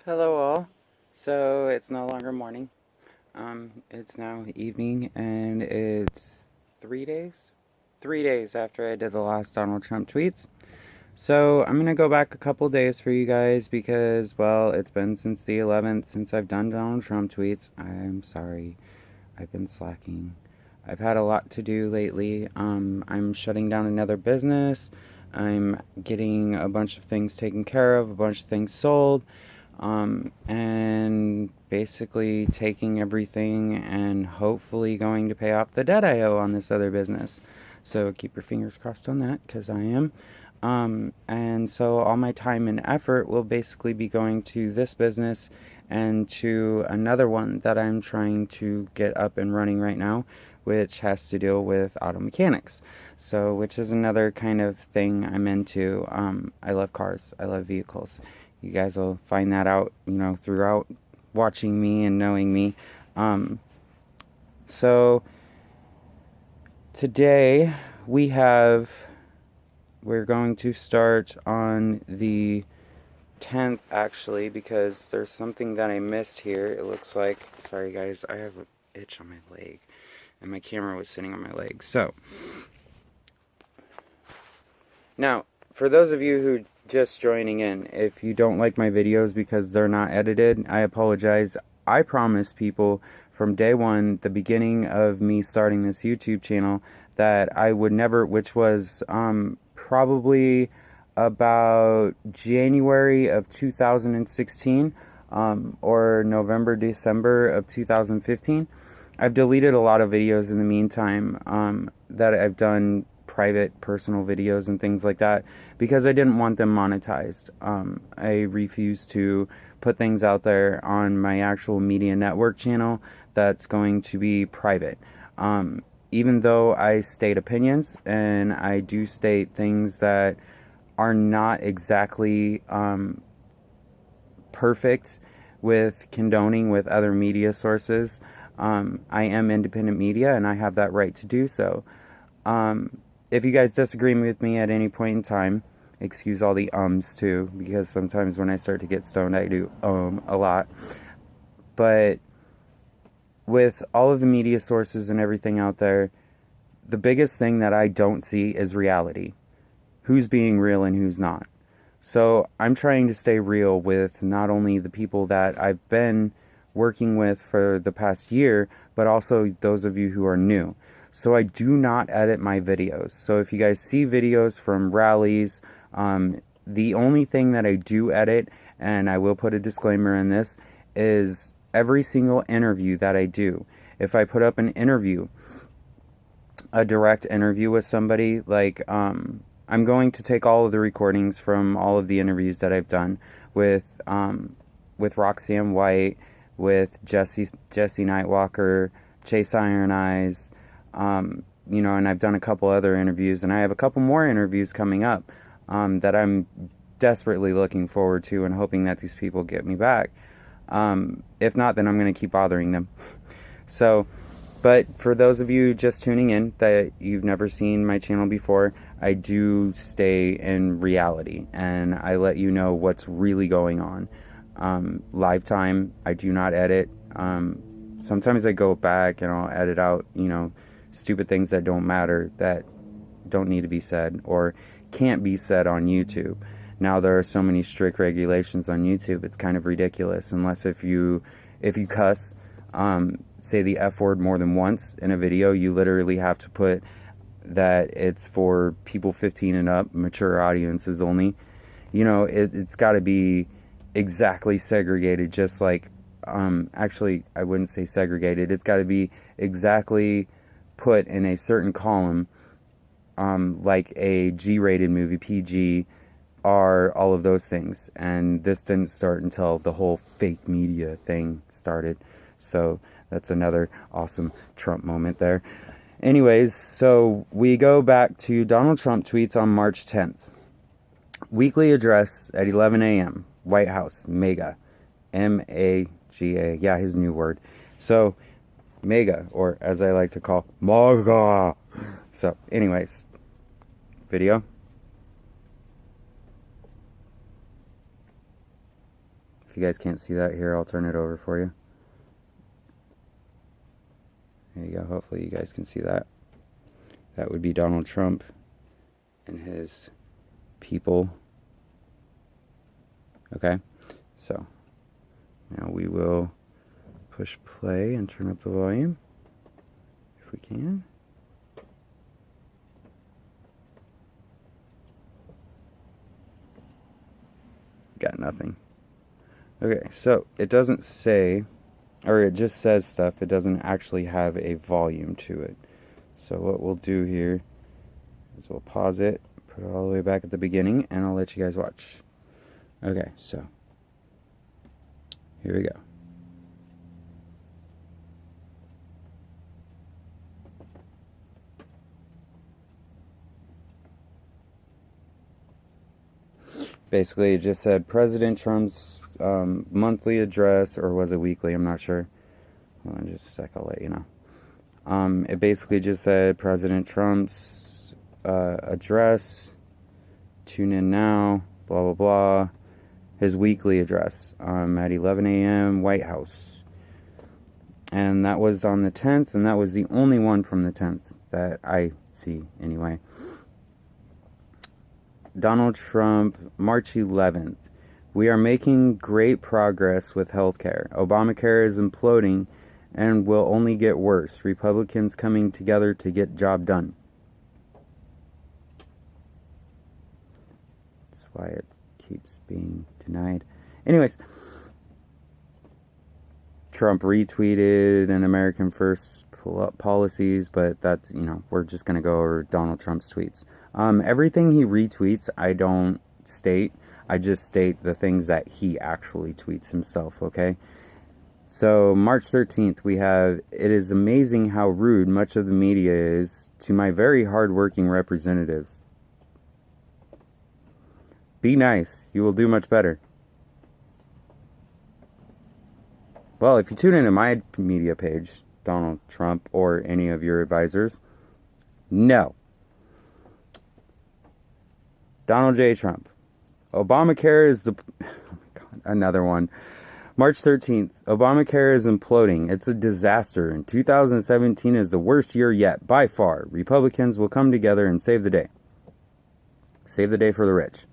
Hello all. So it's no longer morning. It's now evening, and it's 3 days. 3 days after I did the last Donald Trump tweets. So I'm gonna go back a couple days for you guys because, well, it's been since the 11th since I've done Donald Trump tweets. I'm sorry, I've been slacking. I've had a lot to do lately. I'm shutting down another business. I'm getting a bunch of things taken care of, a bunch of things sold, and basically taking everything and hopefully going to pay off the debt I owe on this other business. So keep your fingers crossed on that, because I am. And so all my time and effort will basically be going to this business and to another one that I'm trying to get up and running right now, which has to deal with auto mechanics. So, which is another kind of thing I'm into. I love cars. I love vehicles. You guys will find that out, throughout watching me and knowing me. So today we're going to start on the 10th, actually, because there's something that I missed here. It looks like, sorry guys, I have an itch on my leg, and my camera was sitting on my leg. So now, for those of you who just joining in, if you don't like my videos because they're not edited, I apologize. I promised people from day one, the beginning of me starting this YouTube channel, that I would never, which was probably about January of 2016, or November, December of 2015. I've deleted a lot of videos in the meantime, that I've done, private personal videos and things like that, because I didn't want them monetized. I refuse to put things out there on my actual media network channel that's going to be private. Even though I state opinions and I do state things that are not exactly perfect with condoning with other media sources, I am independent media and I have that right to do so. If you guys disagree with me at any point in time, excuse all the ums too, because sometimes when I start to get stoned, I do a lot. But with all of the media sources and everything out there, the biggest thing that I don't see is reality. Who's being real and who's not. So I'm trying to stay real with not only the people that I've been working with for the past year, but also those of you who are new. So I do not edit my videos. So if you guys see videos from rallies, the only thing that I do edit, and I will put a disclaimer in this, is every single interview that I do. If I put up an interview, a direct interview with somebody, like, I'm going to take all of the recordings from all of the interviews that I've done with Roxanne White, with Jesse Nightwalker, Chase Iron Eyes, and I've done a couple other interviews, and I have a couple more interviews coming up that I'm desperately looking forward to and hoping that these people get me back. If not, then I'm going to keep bothering them. So, but for those of you just tuning in that you've never seen my channel before, I do stay in reality and I let you know what's really going on. Live time, I do not edit. Sometimes I go back and I'll edit out, stupid things that don't matter, that don't need to be said or can't be said on YouTube. Now there are so many strict regulations on YouTube, it's kind of ridiculous. Unless if you cuss, say the F word more than once in a video, you literally have to put that it's for people 15 and up, mature audiences only. It's got to be exactly segregated, just like, actually, I wouldn't say segregated. It's got to be exactly put in a certain column, like a G-rated movie, PG, R, all of those things. And this didn't start until the whole fake media thing started. So that's another awesome Trump moment there. Anyways, so we go back to Donald Trump tweets on March 10th. Weekly address at 11 a.m. White House, MAGA. M-A-G-A. Yeah, his new word. So, MAGA, or as I like to call, MAGA. So, anyways, video. If you guys can't see that here, I'll turn it over for you. There you go. Hopefully you guys can see that. That would be Donald Trump and his people. Okay, so now we will push play and turn up the volume if we can. Got nothing. Okay, so it doesn't say, or it just says stuff. It doesn't actually have a volume to it. So what we'll do here is we'll pause it, put it all the way back at the beginning, and I'll let you guys watch. Okay, so here we go. Basically, it just said President Trump's monthly address, or was it weekly? I'm not sure. Hold on just a sec, I'll let you know. It basically just said President Trump's address, tune in now, blah, blah, blah. His weekly address at 11 a.m., White House. And that was on the 10th, and that was the only one from the 10th that I see anyway. Donald Trump, March 11th. We are making great progress with healthcare. Obamacare is imploding and will only get worse. Republicans coming together to get job done. That's why it keeps being denied. Anyways, Trump retweeted an American First policies, but that's, we're just going to go over Donald Trump's tweets. Everything he retweets, I don't state. I just state the things that he actually tweets himself, okay? So, March 13th, we have, it is amazing how rude much of the media is to my very hardworking representatives. Be nice. You will do much better. Well, if you tune into my media page, Donald Trump or any of your advisors, no. Donald J. Trump. Obamacare is the... Oh my God, another one. March 13th. Obamacare is imploding. It's a disaster. And 2017 is the worst year yet, by far. Republicans will come together and save the day. Save the day for the rich.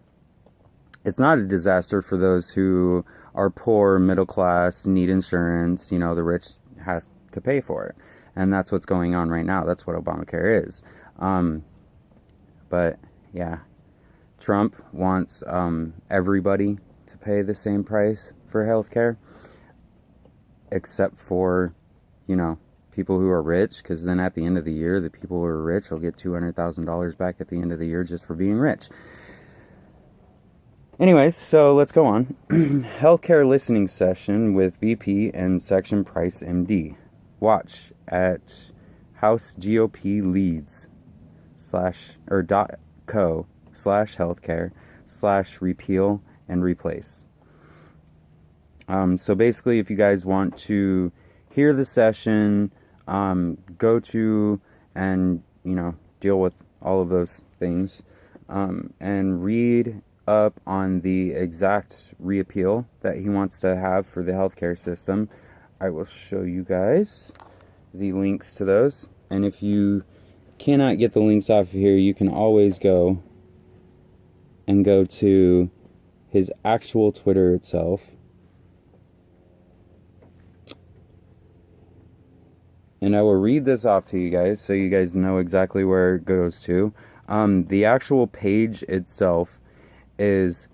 It's not a disaster for those who are poor, middle class, need insurance. The rich has to pay for it. And that's what's going on right now. That's what Obamacare is. But, yeah. Trump wants everybody to pay the same price for healthcare, except for, people who are rich, because then at the end of the year, the people who are rich will get $200,000 back at the end of the year just for being rich. Anyways, so let's go on. Healthcare listening session with VP and Section Price MD. Watch at House GOP leads .co/healthcare/repeal and replace. So basically, if you guys want to hear the session, go to and, deal with all of those things, and read up on the exact repeal that he wants to have for the healthcare system. I will show you guys the links to those. And if you cannot get the links off of here, you can always go to his actual Twitter itself. And I will read this off to you guys so you guys know exactly where it goes to. The actual page itself is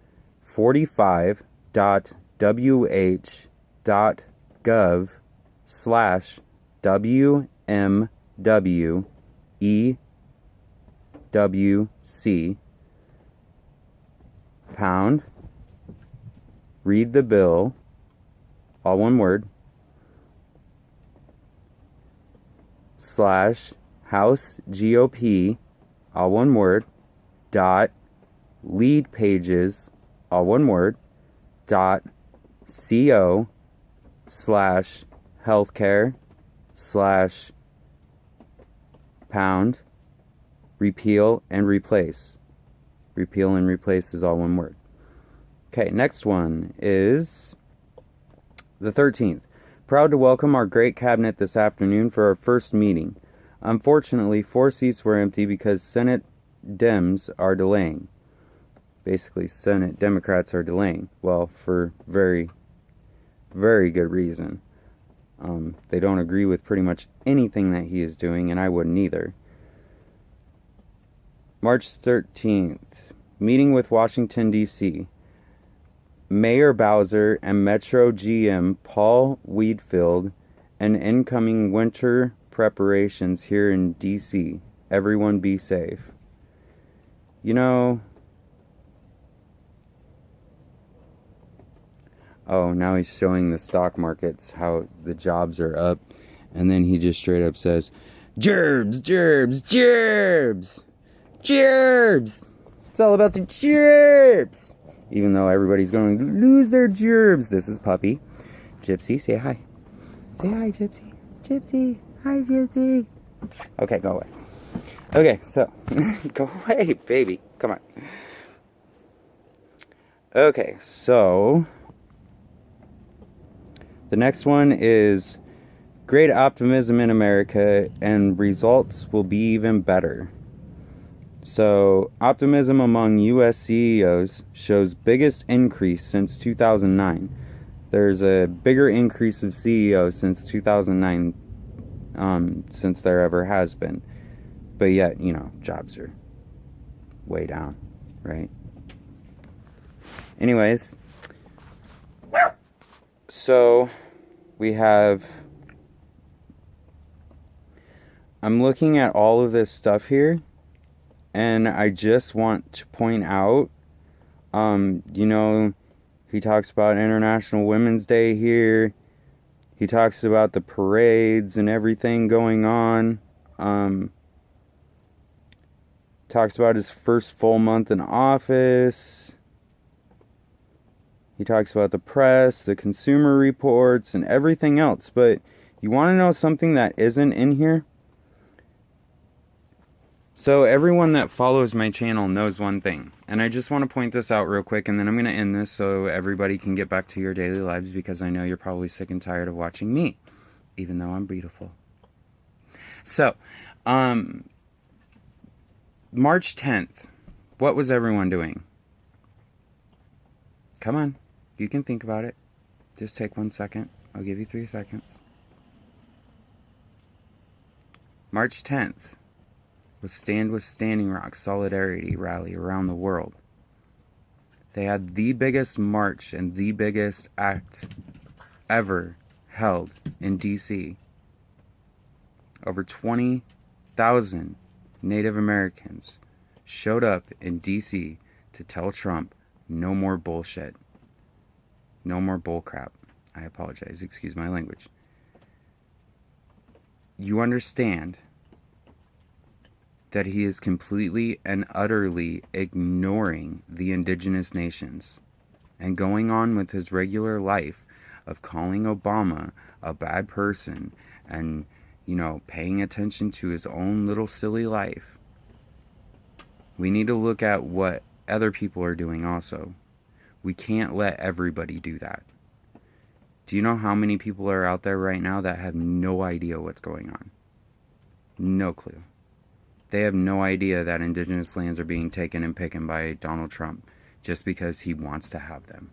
45.wh.gov/WMWEWC pound read the bill, all one word, /House GOP, all one word, lead pages, all one word, .co/healthcare/pound repeal and replace. Repeal and replace is all one word. Okay, next one is The 13th. Proud to welcome our great cabinet this afternoon for our first meeting. Unfortunately, 4 seats were empty because Senate Dems are delaying. Basically, Senate Democrats are delaying. Well, for very, very good reason. They don't agree with pretty much anything that he is doing, and I wouldn't either. March 13th. Meeting with Washington, D.C. Mayor Bowser and Metro GM Paul Wheatfield and incoming winter preparations here in D.C. Everyone be safe. You know... Oh, now he's showing the stock markets, how the jobs are up. And then he just straight up says, Gerbs, gerbs, gerbs! Gerbs! It's all about the gerbs! Even though everybody's going to lose their gerbs. This is Puppy. Gypsy, say hi. Say hi, Gypsy. Gypsy. Hi, Gypsy. Okay, go away. Okay, so, go away, baby. Come on. Okay, so... The next one is great optimism in America and results will be even better. So, optimism among U.S. CEOs shows biggest increase since 2009. There's a bigger increase of CEOs since 2009 since there ever has been. But yet, you know, jobs are way down, right? Anyways... So, we have... I'm looking at all of this stuff here, and I just want to point out, you know, he talks about International Women's Day here. He talks about the parades and everything going on. Talks about his first full month in office. He talks about the press, the consumer reports, and everything else. But you want to know something that isn't in here? So everyone that follows my channel knows one thing. And I just want to point this out real quick, and then I'm going to end this so everybody can get back to your daily lives, because I know you're probably sick and tired of watching me, even though I'm beautiful. So, March 10th. What was everyone doing? Come on. You can think about it. Just take 1 second. I'll give you 3 seconds. March 10th was Stand with Standing Rock solidarity rally around the world. They had the biggest march and the biggest act ever held in D.C. Over 20,000 Native Americans showed up in D.C. to tell Trump no more bullshit. No more bullcrap. I apologize. Excuse my language. You understand that he is completely and utterly ignoring the indigenous nations and going on with his regular life of calling Obama a bad person and, you know, paying attention to his own little silly life. We need to look at what other people are doing also. We can't let everybody do that. Do you know how many people are out there right now that have no idea what's going on? No clue. They have no idea that indigenous lands are being taken and picked by Donald Trump just because he wants to have them.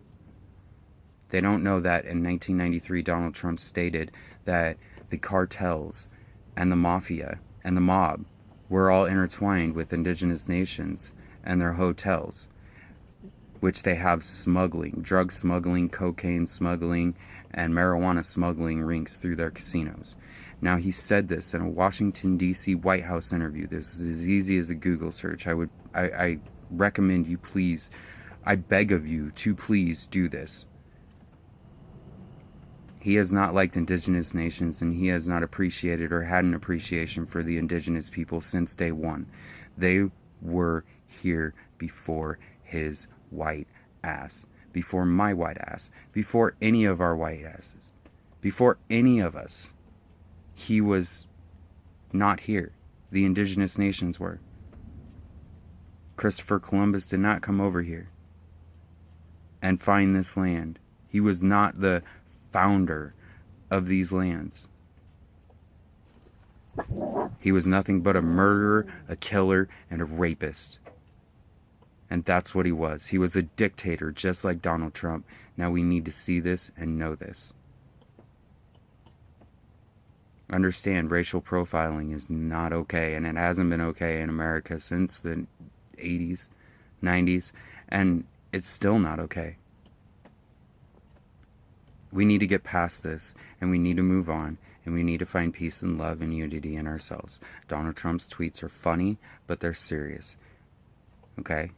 They don't know that in 1993 Donald Trump stated that the cartels and the mafia and the mob were all intertwined with indigenous nations and their hotels, which they have smuggling, drug smuggling, cocaine smuggling, and marijuana smuggling rings through their casinos. Now, he said this in a Washington, D.C. White House interview. This is as easy as a Google search. I recommend you please, I beg of you to please do this. He has not liked indigenous nations, and he has not appreciated or had an appreciation for the indigenous people since day one. They were here before his white ass, before my white ass, before any of our white asses, before any of us. He was not here. The indigenous nations were. Christopher Columbus did not come over here and find this land. He was not the founder of these lands. He was nothing but a murderer, a killer, and a rapist. And that's what he was. He was a dictator, just like Donald Trump. Now we need to see this and know this. Understand, racial profiling is not okay, and it hasn't been okay in America since the 80s, 90s, and it's still not okay. We need to get past this, and we need to move on, and we need to find peace and love and unity in ourselves. Donald Trump's tweets are funny, but they're serious. Okay?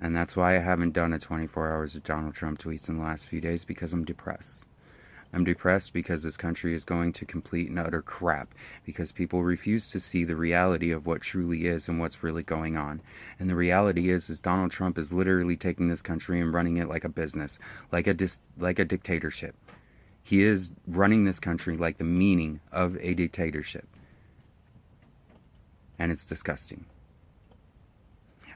And that's why I haven't done a 24 hours of Donald Trump tweets in the last few days, because I'm depressed. I'm depressed because this country is going to complete and utter crap, because people refuse to see the reality of what truly is and what's really going on. And the reality is Donald Trump is literally taking this country and running it like a business, like a dictatorship. He is running this country like the meaning of a dictatorship. And it's disgusting.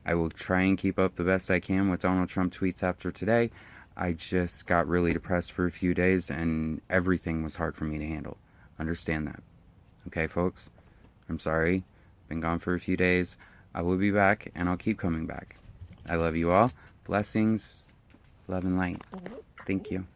I will try and keep up the best I can with Donald Trump tweets after today. I just got really depressed for a few days, and everything was hard for me to handle. Understand that. Okay, folks? I'm sorry. Been gone for a few days. I will be back, and I'll keep coming back. I love you all. Blessings, love, and light. Thank you.